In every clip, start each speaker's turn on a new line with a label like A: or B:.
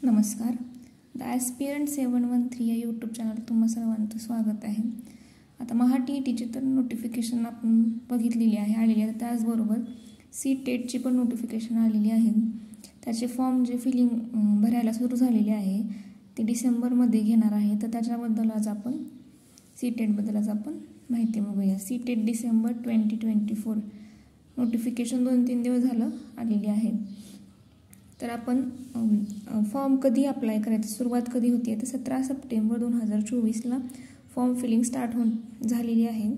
A: नमस्कार. The aspirant 713 या YouTube channel तुम्हा सर्वांचं स्वागत आहे. आता महा-TETची तर नोटिफिकेशन आपण बघितलेली आहे, आलेली आहे. त्याचबरोबर सी-टेटची पण नोटिफिकेशन आलेली आहे. त्याचे फॉर्म जे फिलिंग भरायला सुरू झालेले आहे ते डिसेंबरमध्ये घेणार आहे. तर त्याच्याबद्दल आज आपण सी-टेटबद्दल आज आपण माहिती बघूया. सी-टेट डिसेंबर 2024 नोटिफिकेशन 2-3 दिवस झालं आलेली आहे. तर आपण फॉर्म कधी अप्लाय करायचं, सुरुवात कधी होती आहे तर 17 सप्टेंबर 2024ला फॉर्म फिलिंग स्टार्ट झालेली आहे.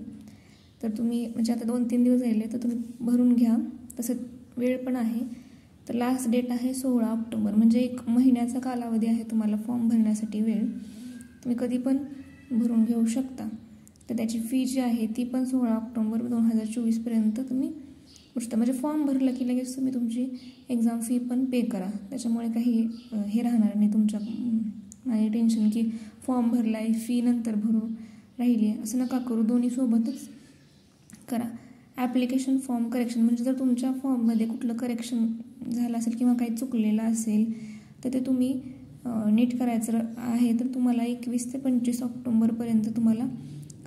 A: तर तुम्ही म्हणजे आता 2-3 दिवस राहिले तर तुम्ही भरून घ्या. तसं वेळ पण आहे. तर लास्ट डेट आहे 16 ऑक्टोबर, म्हणजे 1 महिन्याचा कालावधी आहे तुम्हाला फॉर्म भरण्यासाठी वेळ. तुम्ही कधी पण भरून घेऊ शकता. तर त्याची फी जी आहे ती पण 16 ऑक्टोबर 2024पर्यंत तुम्ही म्हणजे फॉर्म भरलं की लगेच तुम्ही तुमची एक्झाम फी पण पे करा. त्याच्यामुळे काही हे राहणार नाही तुमच्या आणि टेन्शन की फॉर्म भरला आहे फी नंतर भरू राहिली आहे, असं नका करू. दोन्ही सोबतच करा. ॲप्लिकेशन फॉर्म करेक्शन म्हणजे जर तुमच्या फॉर्ममध्ये कुठलं करेक्शन झालं असेल किंवा काही चुकलेलं असेल तर ते तुम्ही नीट करायचं आहे. तर तुम्हाला 21 ते 25 ऑक्टोबरपर्यंत तुम्हाला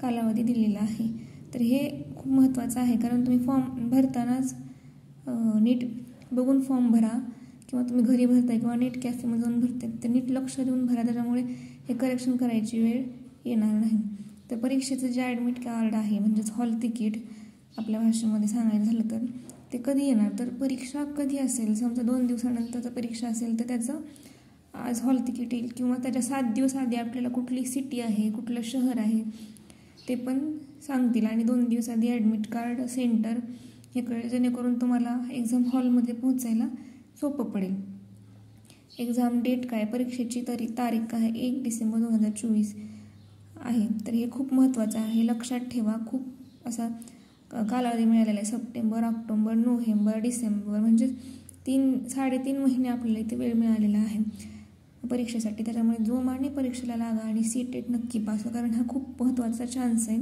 A: कालावधी दिलेला आहे. तर हे खूप महत्त्वाचं आहे, कारण तुम्ही फॉर्म भरतानाच नीट बघून फॉर्म भरा किंवा तुम्ही घरी भरताय किंवा नीट कॅफेमध्ये जाऊन भरताय तर नीट लक्ष देऊन भरा. त्याच्यामुळे हे करेक्शन करायची वेळ येणार नाही. तर परीक्षेचं जे ॲडमिट कार्ड आहे म्हणजेच हॉल तिकीट आपल्या भाषेमध्ये सांगायचं झालं तर ते कधी येणार, तर परीक्षा कधी असेल, समजा 2 दिवसानंतर परीक्षा असेल तर त्याचं आज हॉल तिकीट येईल किंवा त्याच्या 7 दिवस आधी आपल्याला कुठली सिटी आहे, कुठलं शहर आहे ते पण सांगतील आणि 2 दिवस आधी ॲडमिट कार्ड सेंटर हे कळेल, जेणेकरून तुम्हाला एक्झाम हॉलमध्ये पोहोचायला सोपं पडेल. एक्झाम डेट काय, परीक्षेची तारीख आहे 1 डिसेंबर 2024 आहे. तर हे खूप महत्त्वाचं आहे, लक्षात ठेवा. खूप असा कालावधी मिळालेला आहे. सप्टेंबर, ऑक्टोबर, नोव्हेंबर, डिसेंबर म्हणजे 3-3.5 महिने आपल्याला इथे वेळ मिळालेला आहे परीक्षेसाठी. त्याच्यामुळे जोमाने परीक्षेला लागा आणि सी-टेट नक्की पास, कारण हा खूप महत्त्वाचा चान्स आहे.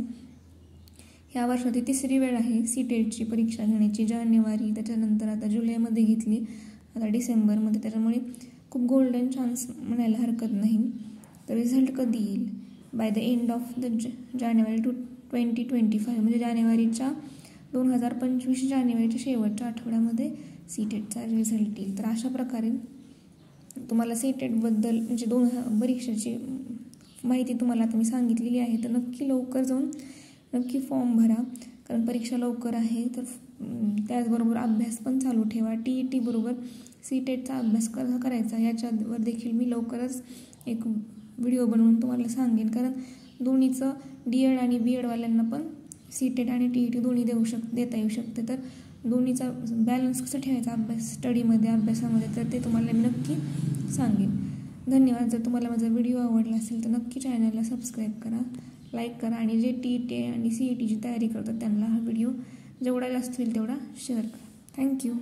A: ह्या वर्षाची 3री वेळ आहे सी-टेटची परीक्षा घेण्याची. जानेवारी, त्याच्यानंतर आता जुलैमध्ये घेतली, आता डिसेंबरमध्ये. त्याच्यामुळे खूप गोल्डन चान्स म्हणायला हरकत नाही. तर रिझल्ट कधी येईल, by the end of the जानेवारी 2025 म्हणजे जानेवारीच्या 2025 जानेवारीच्या शेवटच्या आठवड्यामध्ये सी-टेटचा रिझल्ट येईल. तर अशा प्रकारे तुम्हाला सी-टेटबद्दल म्हणजे 2 परीक्षेची माहिती तुम्हाला आता मी सांगितलेली आहे. तर नक्की लवकर जाऊन नक्की फॉर्म भरा, कारण परीक्षा लवकर आहे. तर त्याचबरोबर अभ्यास पण चालू ठेवा. TET बरोबर सी-टेटचा अभ्यास कसा करायचा याच्यावर देखील मी लवकरच एक व्हिडिओ बनवून तुम्हाला सांगेन, कारण दोन्हीचं D.Ed आणि B.Edवाल्यांना पण सी-टेट आणि TET दोन्ही देता येऊ शकते. तर दोन्हीचा बॅलन्स कसं ठेवायचा अभ्यासामध्ये तर ते तुम्हाला मी नक्की सांगेन. धन्यवाद. जर तुम्हाला माझा व्हिडिओ आवडला असेल तर नक्की चॅनलला सबस्क्राईब करा, लाईक करा आणि जे TET आणि CETची तयारी करतात त्यांना हा व्हिडिओ जेवढा जास्त होईल तेवढा शेअर करा. थँक्यू.